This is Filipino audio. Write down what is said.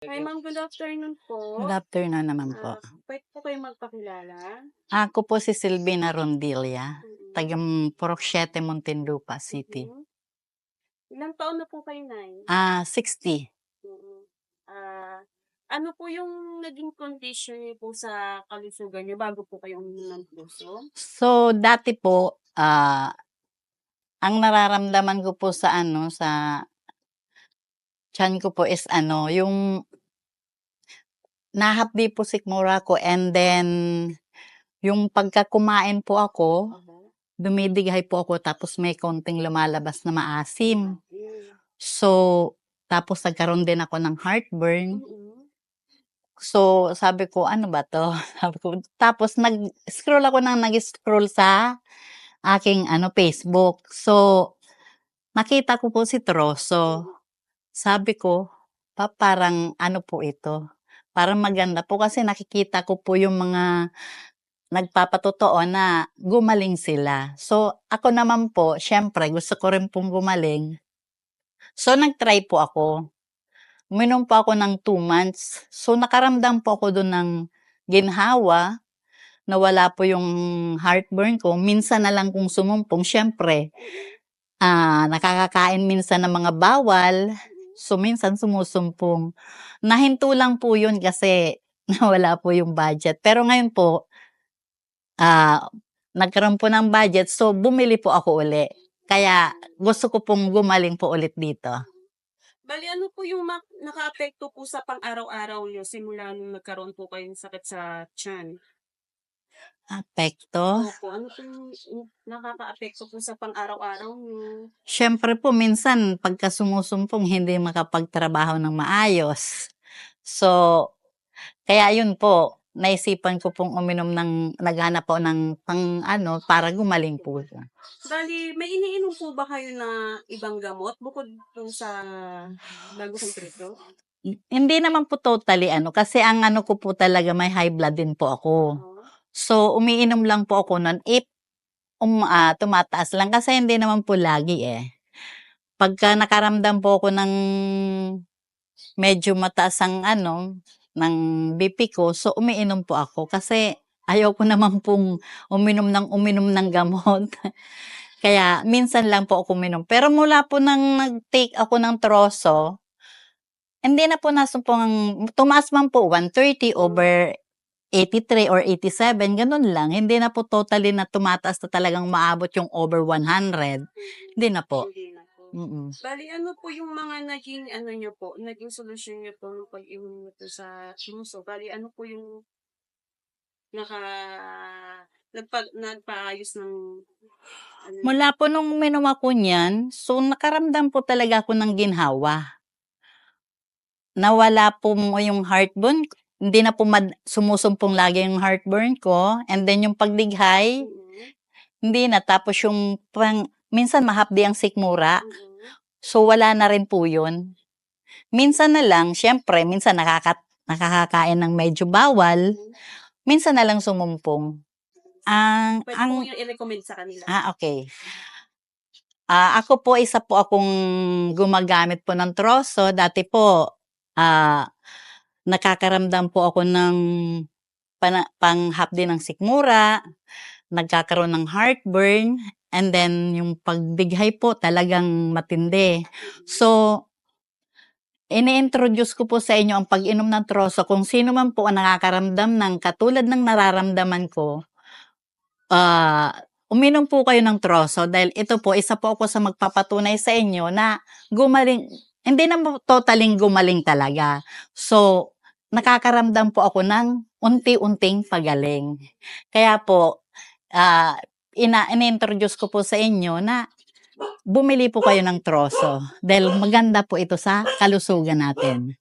Hi ma'am, good afternoon po. Good afternoon naman po. Puwede po kayong magpakilala? Ako po si Silvina Rondilia, Mm. taga Purok 7, Muntinlupa City. Ilang taon na po kayo, Nay? 60. Mm. Ano po yung naging condition niyo po sa kalusugan niyo bago po kayo uminom ng puso? So, dati po, ang nararamdaman ko po sa sa tiyan ko po is yung nahapdi po sikmura ko, and then yung pagka kumain po ako, dumidighay po ako tapos may konting lumalabas na maasim. So, tapos nagkaroon din ako ng heartburn. So, sabi ko, ano ba 'to? Sabi ko, tapos nag-scroll sa aking Facebook. So, nakita ko po si Troso. Sabi ko, parang ano po ito, parang maganda po kasi nakikita ko po yung mga nagpapatotoo na gumaling sila. So, ako naman po, siyempre gusto ko rin pong gumaling. So, nag-try po ako. Uminom po ako ng 2 months. So, nakaramdam po ako dun ng ginhawa, nawala po yung heartburn ko. Minsan na lang kung sumumpong, siyempre, nakakakain minsan ng mga bawal. So, minsan sumusumpong. Nahinto lang po yun kasi nawala po yung budget. Pero ngayon po, nagkaroon po ng budget, so bumili po ako uli. Kaya gusto ko pong gumaling po ulit dito. Bale ano po yung nakaapekto po sa pang-araw-araw niyo simula nung nagkaroon po kayo ng sakit sa tiyan? Apekto? Opo, ano po yung nakakaapekto po sa pang-araw-araw niyo? Siyempre po minsan pagka sumusumpong hindi makapagtrabaho ng maayos. So, kaya yun po, naisipan ko pong naghanap po ng para gumaling po siya. Bale, may iniinom po ba kayo na ibang gamot bukod po sa bago konkreto? Hindi naman po totally kasi ang ko po talaga may high blood din po ako. So, umiinom lang po ako nun if tumataas lang kasi hindi naman po lagi Pagka nakaramdam po ako ng medyo mataas ang ng BP ko, so umiinom po ako kasi ayaw ko naman pong uminom ng gamot. Kaya minsan lang po ako uminom. Pero mula po nang nag-take ako ng Troso, hindi na po nasumpong, tumaas man po 130 over 83 or 87, ganun lang. Hindi na po totally na tumataas na talagang maabot yung over 100. Hindi na po. Hindi na po. Bale, ano po yung mga naging niyo po, naging solusyon niyo po nung pag-inom niyo po sa puso? Bale, ano po yung nagpaayos ng Mula po nung uminom ako niyan, so nakaramdam po talaga ako ng ginhawa. Nawala po yung heartburn, hindi na po sumusumpong lagi yung heartburn ko, and then yung pagdighay, hindi na. Tapos yung minsan mahapdi ang sikmura, so wala na rin po yun. Minsan na lang, syempre, minsan nakakakain ng medyo bawal, minsan na lang sumumpong. Pwede po yung i-recommend sa kanila. Okay. Ako po, isa po akong gumagamit po ng Troso. Dati po, nakakaramdam po ako ng panghapdi ng sikmura, nagkakaroon ng heartburn, and then yung pagdighay po talagang matindi. So, ini-introduce ko po sa inyo ang pag-inom ng Troso. Kung sino man po ang nakakaramdam ng katulad ng nararamdaman ko, uminom po kayo ng Troso dahil ito po, isa po ako sa magpapatunay sa inyo na gumaling, hindi na totaling gumaling talaga. So, nakakaramdam po ako ng unti-unting pagaling. Kaya po, in-introduce ko po sa inyo na bumili po kayo ng Troso dahil maganda po ito sa kalusugan natin.